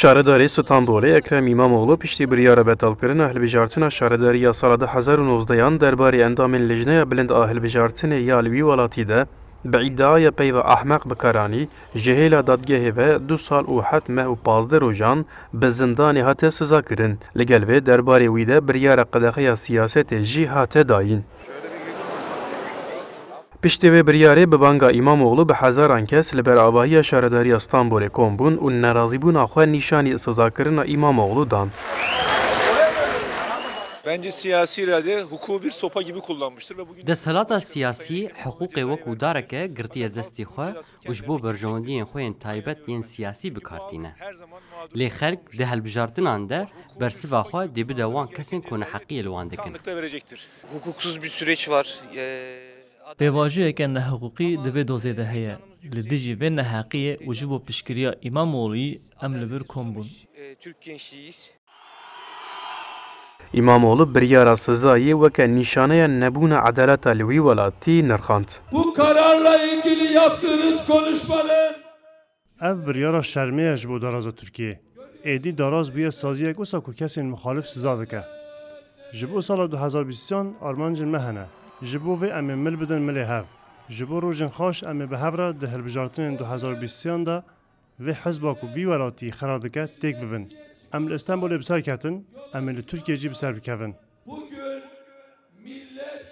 Şaredarê Stenbolê Ekrem İmamoğlu piştî biryara betalkirina hilbijartina şaredariya sala 2019 derbarê endamên Lejneya Bilind a Hilbijartinê ya li wî welatî de bi îddiaya peyva ehmeq bikaranî ji hêla dadgehê ve 2 sal û 7 meh û 15 rojan bi zindanê hate sizakirin. Li gel vê derbarê wî de biryara qedexeya sîyasetê jî hate dayîn. Piştî vê biryarê bi banga İmamoğlu bi hezaran kes li ber avahiya şaredariya Stenbolê kom bûn û nerazîbûna xwe nîşanî sizakirina İmamoğlu dan. Bence siyasi irade hukuku bir sopa gibi kullanmıştır ve bugün Desthelata siyasî hukûqê wekû dareke girtiye destê xwe û ji bo berjewendiyên xwe yên taybet yên siyasî bikartîne. Lê xelk di hilbijartinan de bersiva xwe dê bide wan kesên ku neheqiyê li wan dikin. sandıkta verecektir. Hukuksuz bir süreç var. Pêvajiyeke nehiqûqî di vê dozê de heye. Li dijî vê neheqiyê û ji bo piştgiriya İmamoğlu'yê em li bir kom bûn. Türk gençliğiyiz. İmamoğlu biryara sizayê weke nîşaneya nebûna edaleta li wî welatî nirxand. Bu kararla ilgili yaptığınız konuşmanın Ev biryara şermiye ji bo daraza Türkiye. Êdî daraz bûye saziyek wisa ku kesên muxalif siza dike. Ji bo sala 2020 armancên me hene. Ji bo vê em ê mil bidin milê hev. Ji bo rojên xweş em ê bi hev re di hilbijartinên 2020 de vê hizba ku vî welatî xera dike têk bibin. Em li Stenbolê bi ser ketin, em ê li Tirkiye jî bi ser bikevin. bugün millet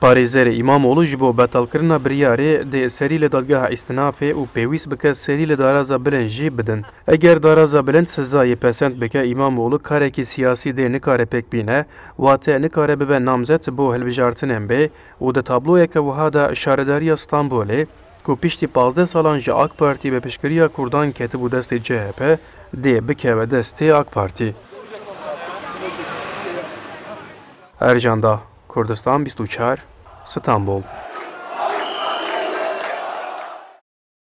Parêzerê İmamoğlu ji bo betalkirina biryarê dê serî li dadgeha îstinafê û pêwîst bike serî li daraza Bilind jî bidin. Eger daraza Bilind sizayê pesend bike İmamoğlu karekî siyasî dê nikare pêk bîne, wate nikare bibe namzet bo hilbijartinên bê û di tabloyeke wiha de şaredariya Stenbolê ku piştî 15 salan ji AK Partî bi piştgiriya Kurdan ketibû destê CHP dê bikeve destê AK Partî. Ercan Dağ, Kurdistan 24, Stenbol.